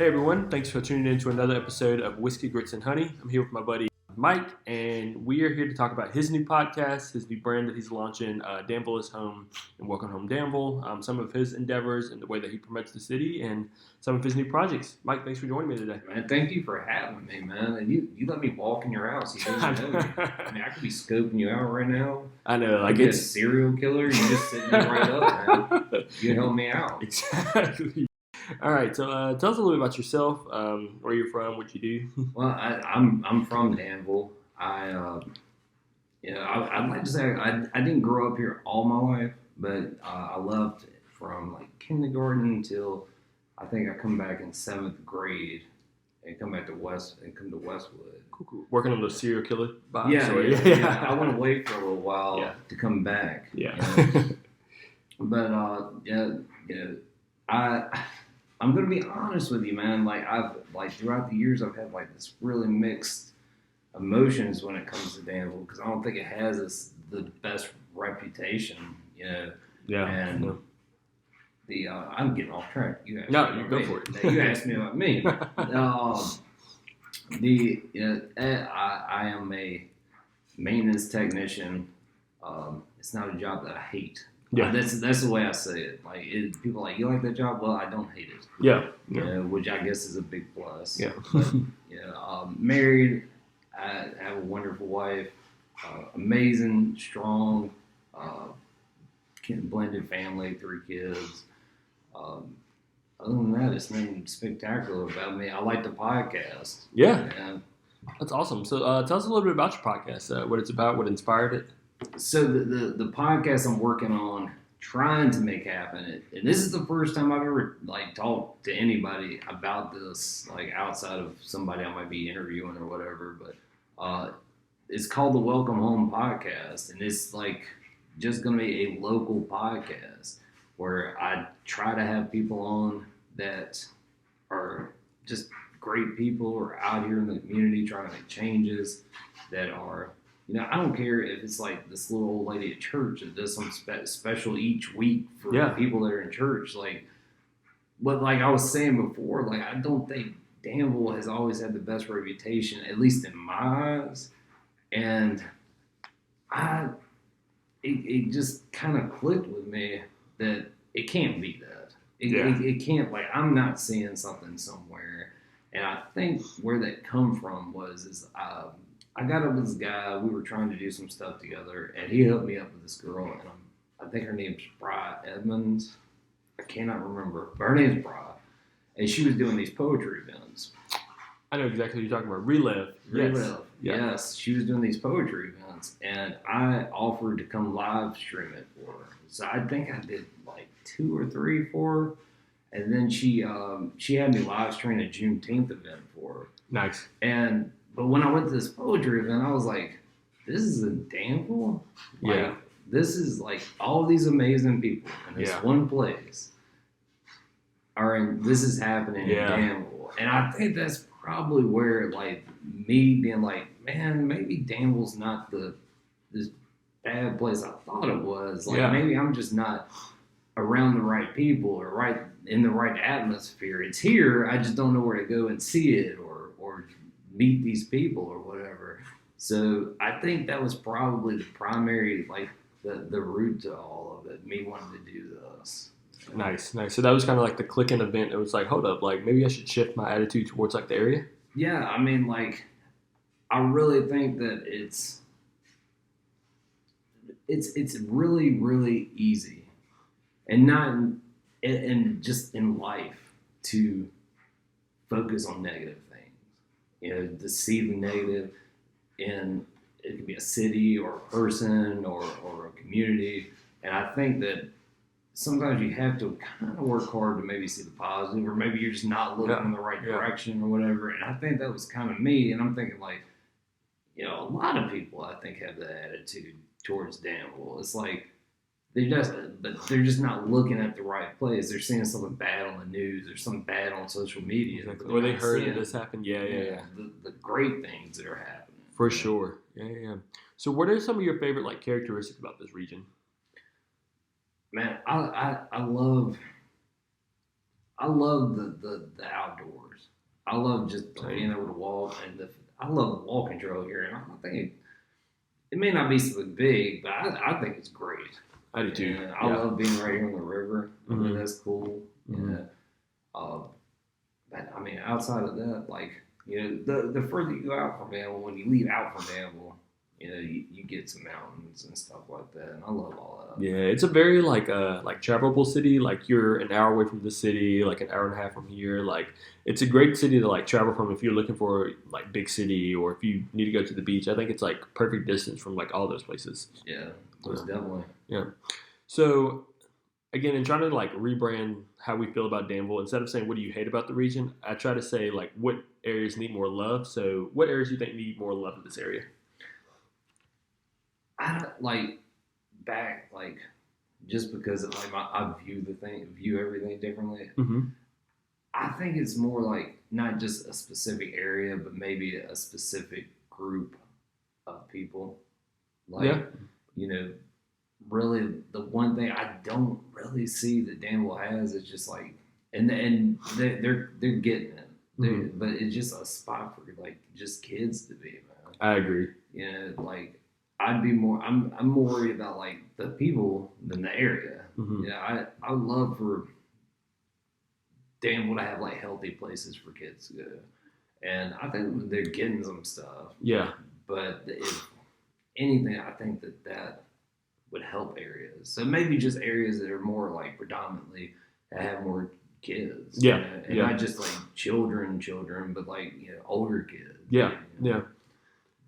Hey everyone, thanks for tuning in to another episode of Whiskey, Grits, and Honey. I'm here with my buddy Mike, and we are here to talk about his new podcast, his new brand that he's launching, Danville is Home and Welcome Home Danville, some of his endeavors and the way that he promotes the city, and some of his new projects. Mike, thanks for joining me today. Man, thank you for having me, man. And you let me walk in your house. You don't even know me. I mean, I could be scoping you out right now. I know, like it's a serial killer. You just sitting me right up, man. You help me out. Exactly. All right, so tell us a little bit about yourself, where you're from, what you do. Well, I'm from Danville. I'd like to say I didn't grow up here all my life, but I left from like kindergarten until I think I come back in 7th grade and come to Westwood. Cool. Working on the serial killer vibes. Yeah. I went away for a little while to come back. Yeah. But I'm gonna be honest with you, man. I've throughout the years, I've had this really mixed emotions when it comes to Danville because I don't think it has the best reputation, Yeah. And I'm getting off track. You go for it. You asked me about me. I am a maintenance technician. It's not a job that I hate. Yeah, that's the way I say it. People are like, you like that job? Well, I don't hate it. Yeah. Which I guess is a big plus. Yeah. But, married. I have a wonderful wife. Amazing, strong, blended family, 3 kids. Other than that, it's nothing spectacular about me. I like the podcast. Yeah. That's awesome. So tell us a little bit about your podcast, what it's about, what inspired it. So the podcast I'm working on, trying to make happen, and this is the first time I've ever talked to anybody about this, outside of somebody I might be interviewing or whatever. But it's called the Welcome Home Podcast, and it's just going to be a local podcast where I try to have people on that are just great people or out here in the community trying to make changes that are. I don't care if it's this little old lady at church that does some special each week for the people that are in church. But I was saying before, I don't think Danville has always had the best reputation, at least in my eyes. And it just kind of clicked with me that it can't be that. It can't, I'm not seeing something somewhere. And I think where that come from is I got up with this guy. We were trying to do some stuff together, and he hooked me up with this girl, and I think her name's Bri Edmonds. I cannot remember, but her name's Bri, and she was doing these poetry events. I know exactly what you're talking about. Relive. Yes. She was doing these poetry events, and I offered to come live stream it for her. So I think I did 2 or 3 for her, and then she had me live stream a Juneteenth event for her. Nice. But when I went to this poetry event, I was like, this is in Danville? This is all these amazing people in this one place this is happening in Danville. And I think that's probably where, me being man, maybe Danville's not this bad place I thought it was. Maybe I'm just not around the right people or right in the right atmosphere. It's here. I just don't know where to go and see it or meet these people or whatever. So I think that was probably the primary, the root to all of it, me wanting to do this. Nice. So that was kind of the clicking event. It was hold up, maybe I should shift my attitude towards the area. Yeah, I mean, I really think that it's really, really easy and just in life to focus on negative things. To see the negative in, it could be a city or a person or a community. And I think that sometimes you have to kind of work hard to maybe see the positive, or maybe you're just not looking in the right direction or whatever. And I think that was kind of me. And I'm thinking a lot of people I think have that attitude towards Danville. It's they're just not looking at the right place. They're seeing something bad on the news or something bad on social media. Exactly. Or they heard that this happened. Yeah. The great things that are happening. For sure. Yeah. So what are some of your favorite characteristics about this region? Man, I love I love the outdoors. I love just being able to walk, and I love the walking trail here. And I think it may not be something big, but I think it's great. I do too. And I love being right here on the river. I mean, that's cool. Mm-hmm. But I mean, outside of that, like, you know, the further you go out from Danville, when you leave out from Danville, you know, you get some mountains and stuff like that, and I love all that. Yeah, it's a very like travelable city. Like you're an hour away from the city, like an hour and a half from here. Like it's a great city to like travel from if you're looking for like big city or if you need to go to the beach. I think it's like perfect distance from like all those places. Yeah, most definitely. Yeah. So again, in trying to like rebrand how we feel about Danville, instead of saying what do you hate about the region, I try to say like what areas need more love. So what areas do you think need more love in this area? I don't like back like just because of like I view everything differently. Mm-hmm. I think it's more like not just a specific area, but maybe a specific group of people. Like, you know, really the one thing I don't really see that Danville has is just like, and they're getting it, but it's just a spot for like just kids to be, man. I agree. You know, like. I'm more worried about like the people than the area. Mm-hmm. Yeah, I love for Danville to have like healthy places for kids to go, and I think they're getting some stuff. Yeah, but if anything, I think that would help areas. So maybe just areas that are more like predominantly that have more kids. Yeah, you know? And not just like children, but like older kids. Yeah, yeah.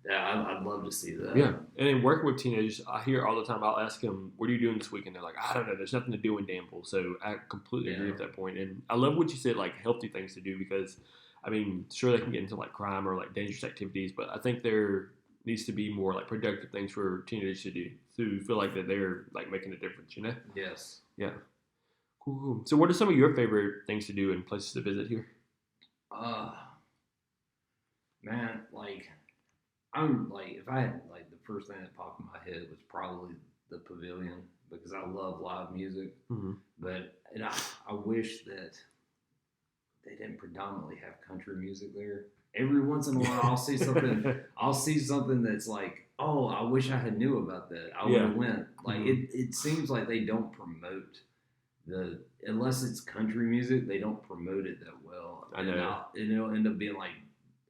Yeah, I'd love to see that. Yeah, and in working with teenagers, I hear all the time. I'll ask them, "What are you doing this weekend?" They're like, "I don't know. There's nothing to do in Danville." So I completely agree with that point. And I love what you said, like healthy things to do, because I mean, sure they can get into like crime or like dangerous activities, but I think there needs to be more like productive things for teenagers to do to feel like that they're like making a difference. You know? Yes. Yeah. Cool. So, what are some of your favorite things to do and places to visit here? Man, like. I'm like, if I had like the first thing that popped in my head was probably the pavilion because I love live music. Mm-hmm. But I wish that they didn't predominantly have country music there. Every once in a while, I'll see something that's like, oh, I wish I had knew about that. I would have went. Like it seems like they don't promote unless it's country music, they don't promote it that well. I know. And it'll end up being like,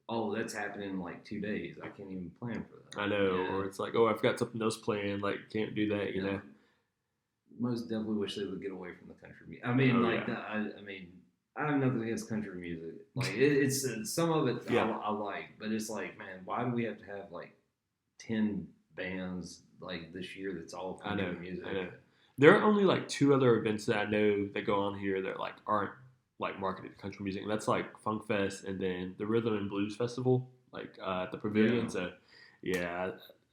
oh, that's happening in like 2 days. I can't even plan for that. I know. Or it's like, oh, I've got something else planned. Like, can't do that, you know? Most definitely wish they would get away from the country music. I mean, I have nothing against country music. Like, it's some of it I like. But it's like, man, why do we have to have like 10 bands like this year that's all country music? I know. There are only like 2 other events that I know that go on here that like aren't like marketed to country music, and that's like Funk Fest and then the Rhythm and Blues Festival, like at the Pavilion. So, I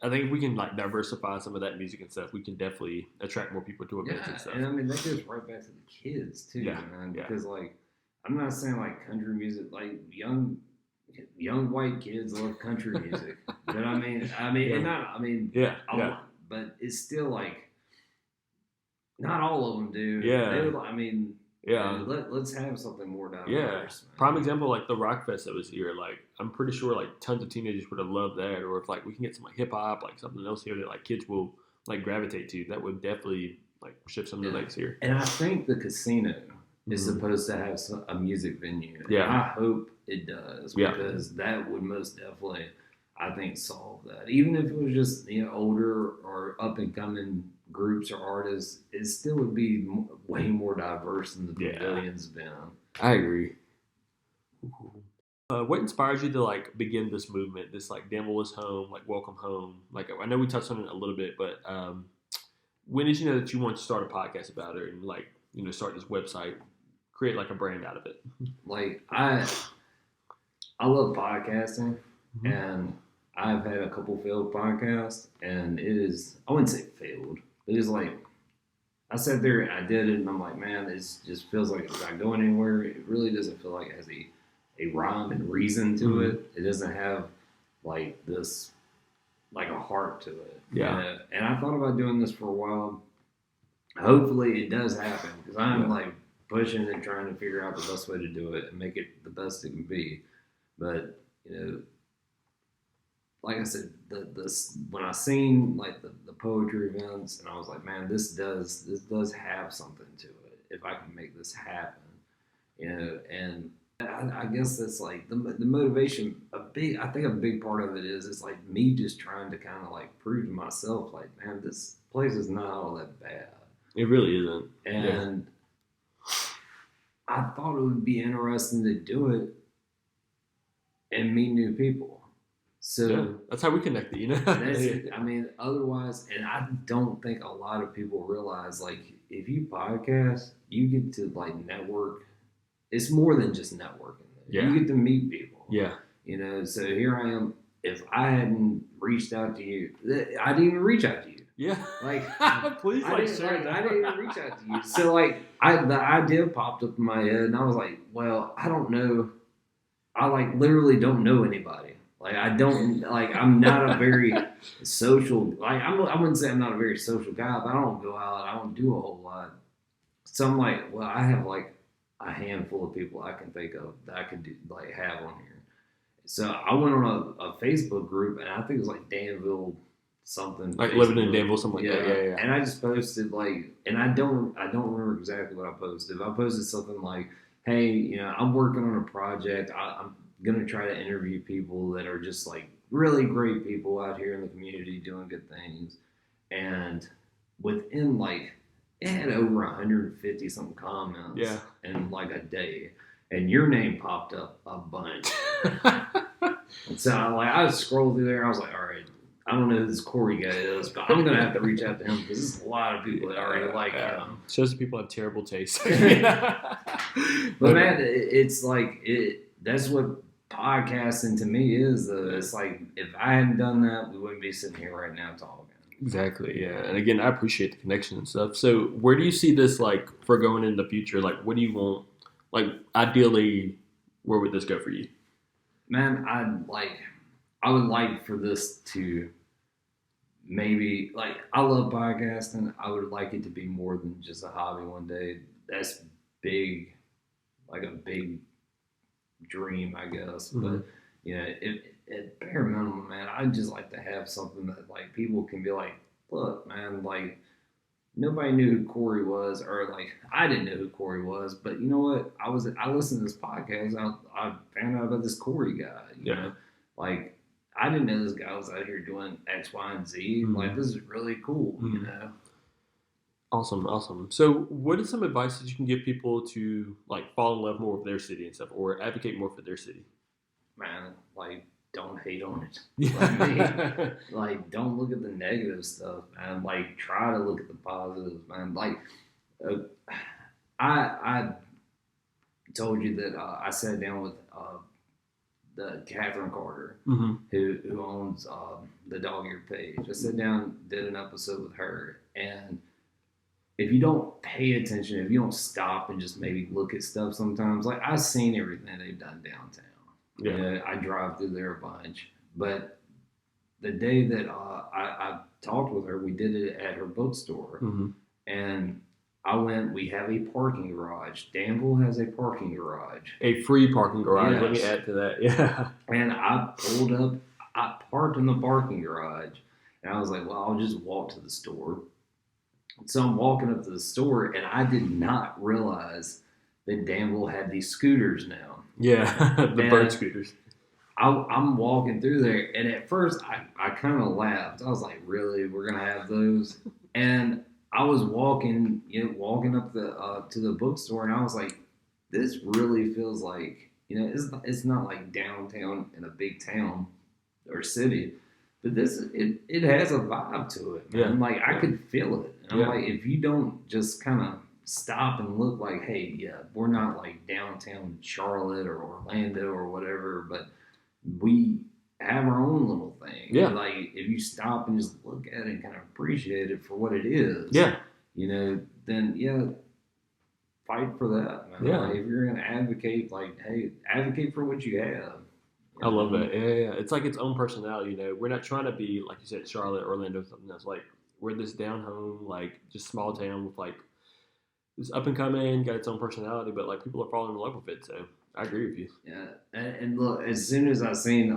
think if we can like diversify some of that music and stuff, we can definitely attract more people to events and stuff. And I mean that goes right back to the kids too, man. Because like I'm not saying like country music, like young white kids love country music, but but it's still like not all of them do. Let's have something more diverse. Yeah, prime example like the Rock Fest that was here. Like I'm pretty sure like tons of teenagers would have loved that. Or if like we can get some like hip hop, like something else here that like kids will like gravitate to, that would definitely like shift some of the legs here. And I think the casino is supposed to have a music venue. Yeah, and I hope it does because that would most definitely, I think, solve that. Even if it was just older or up and coming groups or artists, it still would be way more diverse than the pavilion's been. I agree. What inspires you to like begin this movement? This like Danville is home, like welcome home. Like I know we touched on it a little bit, but when did you know that you wanted to start a podcast about it and like start this website, create like a brand out of it? Like I love podcasting, and I've had a couple failed podcasts, and it is, I wouldn't say failed. It was like, I sat there and I did it, and I'm like, man, this just feels like it's not going anywhere. It really doesn't feel like it has a rhyme and reason to it. It doesn't have like this, like a heart to it. Yeah. And I thought about doing this for a while. Hopefully it does happen because I'm like pushing and trying to figure out the best way to do it and make it the best it can be. But like I said, when I seen like the poetry events, and I was like, man, this does have something to it. If I can make this happen, and I guess that's like the motivation. I think a big part of it is like me just trying to kind of like prove to myself, like, man, this place is not all that bad. It really isn't. And I thought it would be interesting to do it and meet new people. So that's how we connected, I mean, otherwise, and I don't think a lot of people realize, like, if you podcast, you get to like network. It's more than just networking. Yeah. You get to meet people. Yeah. So here I am. If I hadn't reached out to you, I didn't even reach out to you. Yeah. Like, please, share that. I didn't even reach out to you. So, like, the idea popped up in my head, and I was like, well, I don't know. I, like, literally don't know anybody. Like, I don't, like, I'm not a very social, like, I wouldn't say I'm not a very social guy, but I don't go out. I don't do a whole lot. So I'm like, well, I have, like, a handful of people I can think of that I could do, like, have on here. So I went on a Facebook group, and I think it was like Danville something. Like Facebook. living in Danville, something like that. Yeah. And I just posted like, and I don't remember exactly what I posted. But I posted something like, hey, I'm working on a project. I'm gonna try to interview people that are just like really great people out here in the community doing good things. And within like, it had over 150 something comments in like a day. And your name popped up a bunch. And so I scrolled through there. I was like, all right, I don't know who this Corey guy is, but I'm going to have to reach out to him because there's a lot of people that already like him. Shows that people have terrible taste. But man, it's like, that's what podcasting to me is. It's like, if I hadn't done that, we wouldn't be sitting here right now talking. Exactly, yeah. And again, I appreciate the connection and stuff. So where do you see this, like, for going in the future? Like, what do you want? Like, ideally, where would this go for you? Man, I would like for this to maybe, like, I love podcasting. I would like it to be more than just a hobby one day. That's big, like a big dream, I guess. Mm-hmm. But, at bare minimum, man, I'd just like to have something that, like, people can be like, look, man, like, nobody knew who Corey was, or like I didn't know who Corey was, but you know what? I listened to this podcast. I found out about this Corey guy. You know, like I didn't know this guy was out here doing X, Y, and Z. Mm-hmm. Like this is really cool. Mm-hmm. Awesome. So, what is some advice that you can give people to like fall in love more with their city and stuff, or advocate more for their city? Man, like, don't hate on it. Like, don't look at the negative stuff, man. Like, try to look at the positives, man. Like, I told you that I sat down with the Catherine Carter, mm-hmm. who owns the Dog Ear page. I sat down, did an episode with her, and if you don't pay attention, if you don't stop and just maybe look at stuff sometimes, like I've seen everything they've done downtown. Yeah, I drive through there a bunch. But the day that I talked with her, we did it at her bookstore. Mm-hmm. And we have a parking garage. Danville has a parking garage. A free parking garage. Yes. Let me add to that. Yeah. And I pulled up, I parked in the parking garage. And I was like, well, I'll just walk to the store. So I'm walking up to the store, and I did not realize that Danville had these scooters now. Yeah, the bird scooters. I'm walking through there, and at first I kind of laughed. I was like, "Really, we're gonna have those?" And I was walking up to the bookstore, and I was like, "This really feels like it's not like downtown in a big town or city, but it has a vibe to it, man. Yeah. Like I could feel it. And I'm like, if you don't just kind of stop and look like, hey, yeah, we're not like downtown Charlotte or Orlando or whatever, but we have our own little thing. Yeah. And like if you stop and just look at it and kind of appreciate it for what it is, then fight for that, man. Yeah. Like, if you're gonna advocate, like, hey, advocate for what you have. I love that. Yeah. It's like its own personality, We're not trying to be, like you said, Charlotte, Orlando, something else. Like, we're this down home, like, just small town with, like, it's up and coming, got its own personality, but like people are falling in love with it. So I agree with you. Yeah, and look, as soon as I seen,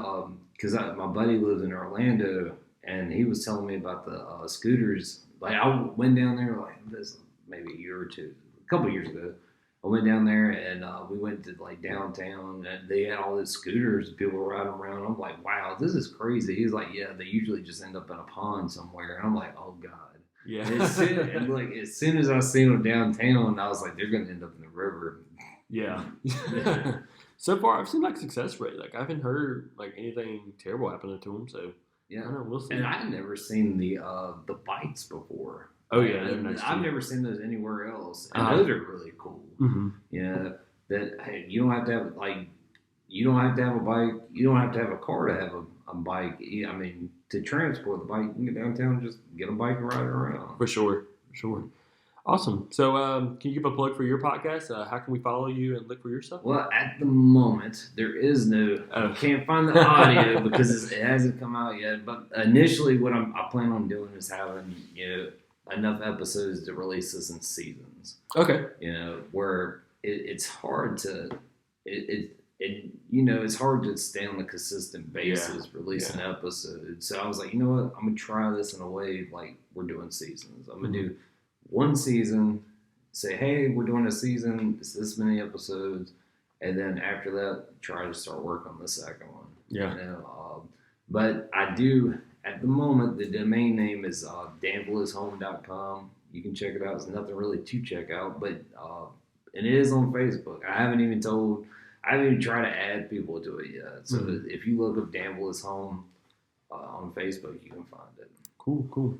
because my buddy lives in Orlando, and he was telling me about the scooters. Like I went down there like this maybe a year or two, a couple of years ago. I went down there and we went to like downtown, and they had all these scooters. People were riding around. I'm like, wow, this is crazy. He's like, yeah, they usually just end up in a pond somewhere. And I'm like, oh god. Yeah. And as soon as I seen them downtown, I was like, they're gonna end up in the river. Yeah. So far, I've seen like success rate. Like I haven't heard like anything terrible happening to them. So Yeah, I don't know, we'll see. and I've never seen the bikes before. Oh yeah, they're nice I've too. never seen those anywhere else, and Uh-huh. those are really cool. Mm-hmm. Yeah, that hey, you don't have to have you don't have to have a bike. You don't have to have a car to have a bike. I mean, to transport the bike, you can get downtown, just get a bike and ride it around. For sure. Awesome. So, can you give a plug for your podcast? How can we follow you and look for your stuff? Well, at the moment, there is no. Oh. Can't find the audio because it hasn't come out yet. But initially, what I plan on doing is having enough episodes to release this in seasons. Okay. Where it's hard to it's hard to stay on a consistent basis releasing episodes. So I was like, you know what, I'm gonna try this in a way like we're doing seasons. I'm gonna do one season, say, hey, we're doing a season, it's this many episodes, and then after that try to start work on the second one. Yeah. But I do at the moment, the domain name is danvilleshome.com. You can check it out. There's nothing really to check out, but and it is on Facebook. I haven't even tried to add people to it yet. So if you look up Danville is Home on Facebook, you can find it. Cool. Well,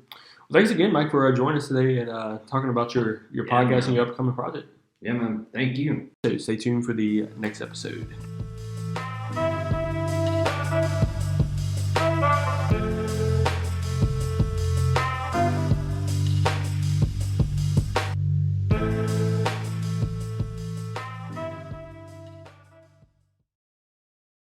thanks again, Mike, for joining us today and talking about your podcast and your upcoming project. Yeah, man. Thank you. So stay tuned for the next episode.